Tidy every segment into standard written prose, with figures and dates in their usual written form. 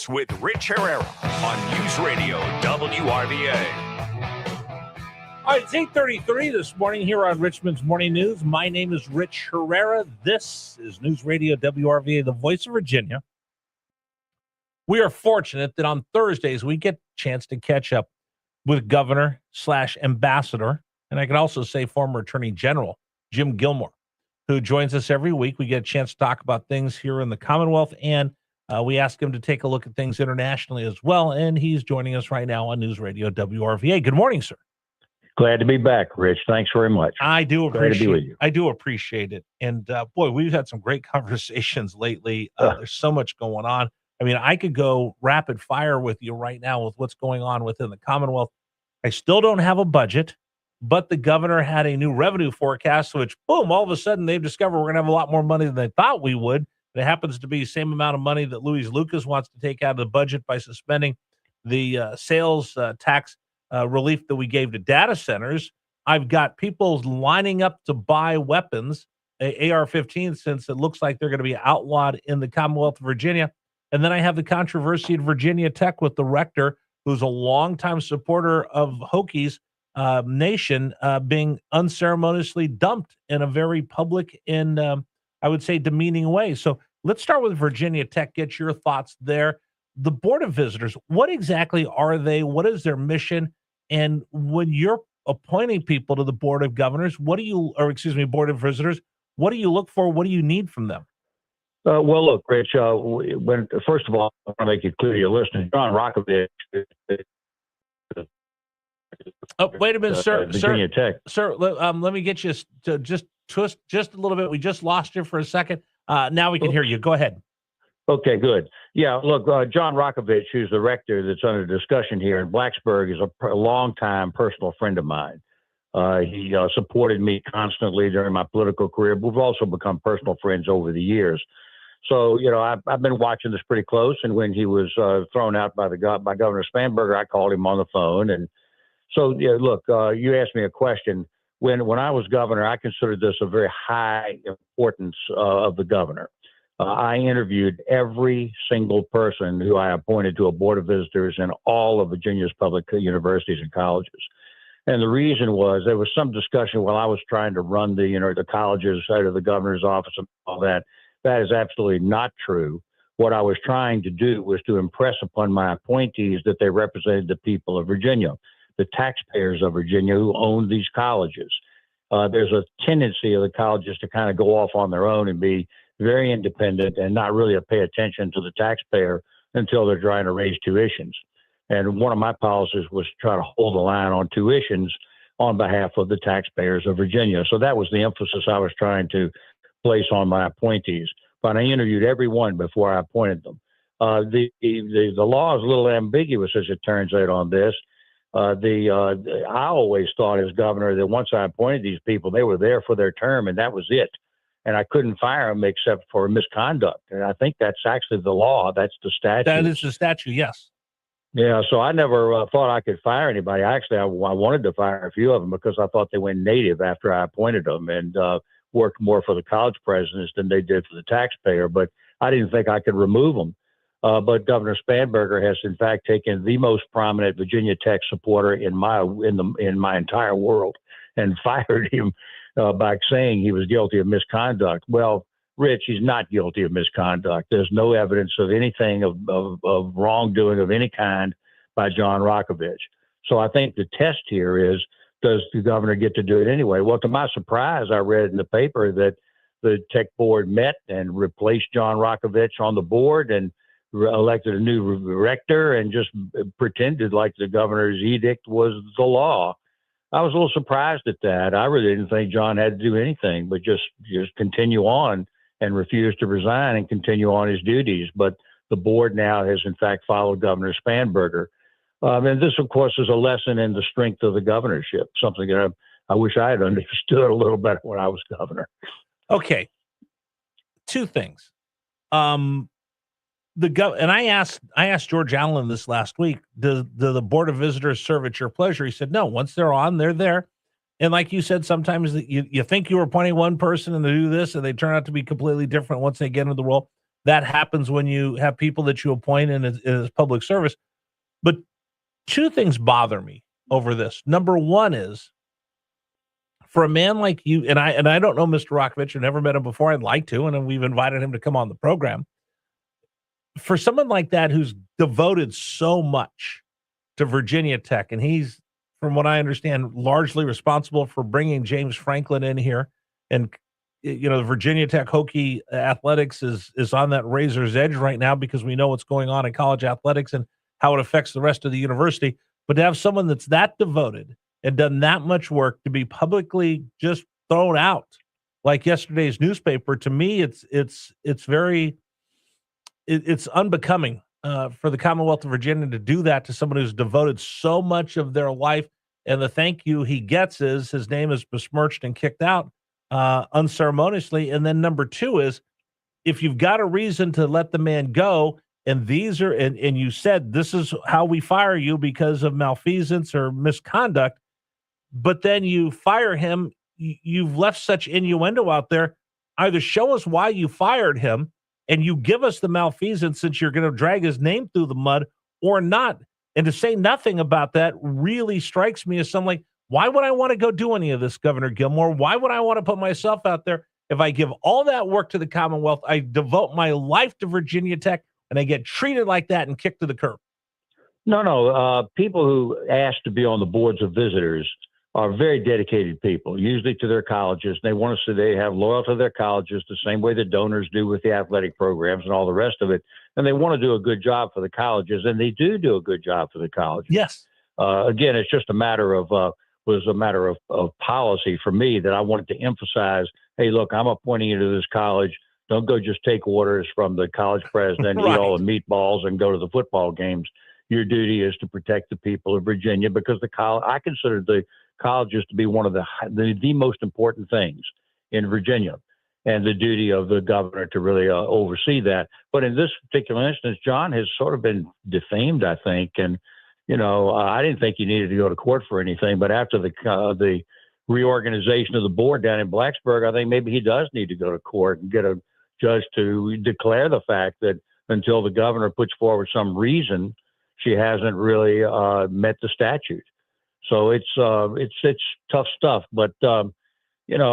with Rich Herrera on News Radio WRVA. All right, it's 8:33 this morning here on Richmond's Morning News. My name is Rich Herrera. This is News Radio WRVA, the voice of Virginia. We are fortunate that on Thursdays we get a chance to catch up with Governor/Ambassador, and I can also say former Attorney General Jim Gilmore, who joins us every week. We get a chance to talk about things here in the Commonwealth, and we ask him to take a look at things internationally as well, and he's joining us right now on News Radio WRVA. Good morning, sir. Glad to be back, Rich. Thanks very much. I do appreciate Glad to be with you. I do appreciate it. And boy, we've had some great conversations lately. There's so much going on. I mean, I could go rapid fire with you right now with what's going on within the Commonwealth. I still don't have a budget, but the governor had a new revenue forecast, which, boom, all of a sudden they've discovered we're going to have a lot more money than they thought we would. It happens to be the same amount of money that Louise Lucas wants to take out of the budget by suspending the sales tax relief that we gave to data centers. I've got people lining up to buy weapons, AR-15, since it looks like they're going to be outlawed in the Commonwealth of Virginia. And then I have the controversy at Virginia Tech with the rector, who's a longtime supporter of Hokies Nation, being unceremoniously dumped in a very public and, I would say, demeaning way. So let's start with Virginia Tech, get your thoughts there. The Board of Visitors, what exactly are they? What is their mission? And when you're appointing people to the Board of Governors, Board of Visitors, what do you look for? What do you need from them? Well, look, Rich, first of all, I want to make it clear to your listeners, John Rockovich. Oh, wait a minute, sir. Virginia Tech. Sir, let me get you to just twist just a little bit. We just lost you for a second. Now we can hear you. Go ahead. Okay, good. Yeah, look, John Rockovich, who's the rector that's under discussion here in Blacksburg, is a longtime personal friend of mine. He supported me constantly during my political career. But we've also become personal friends over the years. So, I've been watching this pretty close. And when he was thrown out by Governor Spanberger, I called him on the phone. And so, look, you asked me a question. When I was governor, I considered this a very high importance of the governor. I interviewed every single person who I appointed to a Board of Visitors in all of Virginia's public universities and colleges. And the reason was there was some discussion while I was trying to run the colleges out of the governor's office and all that. That is absolutely not true. What I was trying to do was to impress upon my appointees that they represented the people of Virginia, the taxpayers of Virginia who own these colleges. There's a tendency of the colleges to kind of go off on their own and be very independent and not really pay attention to the taxpayer until they're trying to raise tuitions. And one of my policies was to try to hold the line on tuitions on behalf of the taxpayers of Virginia. So that was the emphasis I was trying to place on my appointees. But I interviewed everyone before I appointed them. The law is a little ambiguous, as it turns out, on this. I always thought as governor that once I appointed these people, they were there for their term and that was it. And I couldn't fire them except for misconduct. And I think that's actually the law. That's the statute. That is the statute, yes. Yeah, so I never thought I could fire anybody. Actually, I wanted to fire a few of them because I thought they went native after I appointed them and worked more for the college presidents than they did for the taxpayer. But I didn't think I could remove them. But Governor Spanberger has, in fact, taken the most prominent Virginia Tech supporter in my entire world and fired him by saying he was guilty of misconduct. Well, Rich, he's not guilty of misconduct. There's no evidence of anything of wrongdoing of any kind by John Rockovich. So I think the test here is, does the governor get to do it anyway? Well, to my surprise, I read in the paper that the tech board met and replaced John Rockovich on the board and elected a new rector and just pretended like the governor's edict was the law. I was a little surprised at that. I really didn't think John had to do anything but just continue on and refuse to resign and continue on his duties. But the board now has, in fact, followed Governor Spanberger. And this, of course, is a lesson in the strength of the governorship, something that I wish I had understood a little better when I was governor. Okay. Two things. And I asked George Allen this last week, do the Board of Visitors serve at your pleasure? He said, no, once they're on, they're there. And like you said, sometimes you think you were appointing one person and they do this and they turn out to be completely different once they get into the role. that happens when you have people that you appoint in as public service. But two things bother me over this. Number one is, for a man like you, and I don't know Mr. Rokovich, I've never met him before. I'd like to, and we've invited him to come on the program. For someone like that who's devoted so much to Virginia Tech, and he's, from what I understand, largely responsible for bringing James Franklin in here, and the Virginia Tech Hokie athletics is on that razor's edge right now because we know what's going on in college athletics and how it affects the rest of the university. But to have someone that's that devoted and done that much work to be publicly just thrown out like yesterday's newspaper, to me, it's very unbecoming for the Commonwealth of Virginia to do that to someone who's devoted so much of their life. And the thank you he gets is his name is besmirched and kicked out unceremoniously. And then number two is, if you've got a reason to let the man go, and these are, and you said this is how we fire you because of malfeasance or misconduct, but then you fire him, you've left such innuendo out there. Either show us why you fired him and you give us the malfeasance since you're going to drag his name through the mud, or not. And to say nothing about that really strikes me as something like, why would I want to go do any of this, Governor Gilmore? Why would I want to put myself out there if I give all that work to the Commonwealth, I devote my life to Virginia Tech, and I get treated like that and kicked to the curb? No. People who ask to be on the boards of visitors are very dedicated people, usually to their colleges. They want to say they have loyalty to their colleges the same way the donors do with the athletic programs and all the rest of it. And they want to do a good job for the colleges, and they do a good job for the colleges. Yes. Again, it's just a matter of policy for me that I wanted to emphasize. Hey, look, I'm appointing you to this college. Don't go just take orders from the college president, Right. Eat all the meatballs, and go to the football games. Your duty is to protect the people of Virginia, because I consider the colleges to be one of the most important things in Virginia, and the duty of the governor to really oversee that. But in this particular instance, John has sort of been defamed, I think. And, I didn't think he needed to go to court for anything, but after the reorganization of the board down in Blacksburg, I think maybe he does need to go to court and get a judge to declare the fact that until the governor puts forward some reason, she hasn't really met the statute. So it's tough stuff. But I just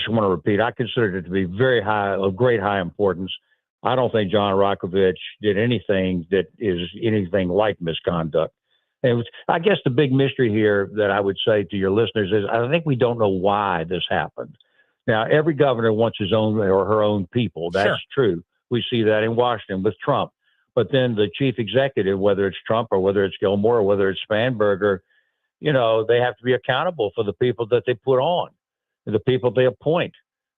want to repeat, I consider it to be of great high importance. I don't think John Rokovich did anything that is anything like misconduct. And I guess the big mystery here that I would say to your listeners is, I think we don't know why this happened. Now, every governor wants his own or her own people. That's Sure. true. We see that in Washington with Trump. But then the chief executive, whether it's Trump or whether it's Gilmore or whether it's Spanberger, they have to be accountable for the people that they put on, the people they appoint,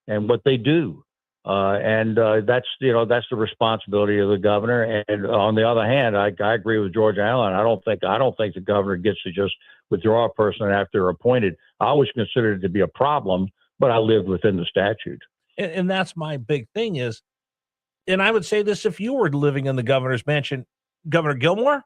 and what they do. That's the responsibility of the governor. And on the other hand, I agree with George Allen. I don't think the governor gets to just withdraw a person after they're appointed. I always considered it to be a problem, but I lived within the statute. And that's my big thing is, and I would say this if you were living in the governor's mansion, Governor Gilmore,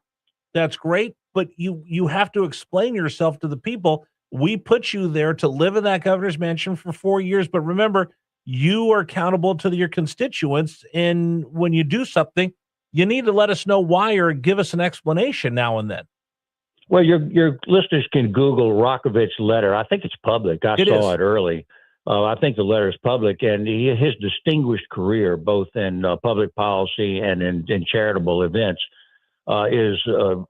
that's great, but you have to explain yourself to the people. We put you there to live in that governor's mansion for 4 years, but remember, you are accountable to your constituents, and when you do something, you need to let us know why or give us an explanation now and then. Well, your listeners can Google Rokovich's letter. I think it's public. I saw it early. I think the letter is public, and his distinguished career, both in public policy and in charitable events, is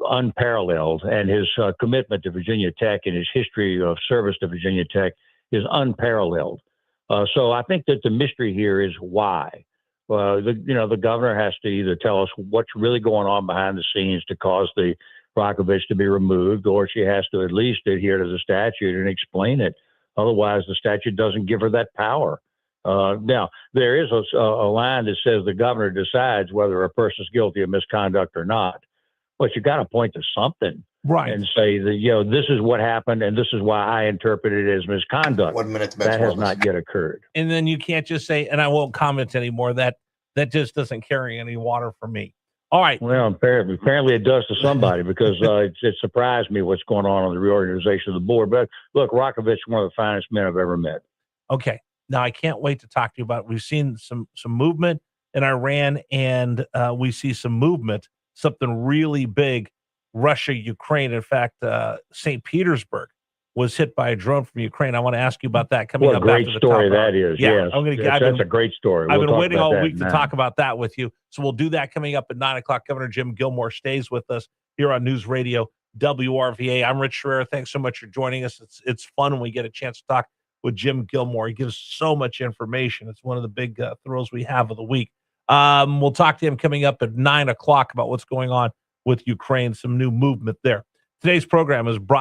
unparalleled. And his commitment to Virginia Tech and his history of service to Virginia Tech is unparalleled. So I think that the mystery here is why. The governor has to either tell us what's really going on behind the scenes to cause the Rokovich to be removed, or she has to at least adhere to the statute and explain it. Otherwise, the statute doesn't give her that power. Now, there is a line that says the governor decides whether a person's guilty of misconduct or not. But you got to point to something, right, and say that this is what happened, and this is why I interpret it as misconduct. 1 minute to that has not yet occurred. And then you can't just say, and I won't comment anymore. That just doesn't carry any water for me. All right. Well, apparently it does to somebody, because it surprised me what's going on the reorganization of the board. But look, Rokovich is one of the finest men I've ever met. Okay. Now, I can't wait to talk to you about it. We've seen some movement in Iran, and we see some movement, something really big, Russia, Ukraine. In fact, St. Petersburg was hit by a drone from Ukraine. I want to ask you about that coming What a up great after the story top hour. that is. Yeah, Yes. I'm going to. That's a great story. I've been talk waiting about all that week to now. talk about that with you. So we'll do that coming up at 9 o'clock. Governor Jim Gilmore stays with us here on News Radio WRVA. I'm Rich Herrera. Thanks so much for joining us. It's fun when we get a chance to talk with Jim Gilmore. He gives so much information. It's one of the big thrills we have of the week. We'll talk to him coming up at 9 o'clock about what's going on with Ukraine, some new movement there. Today's program is brought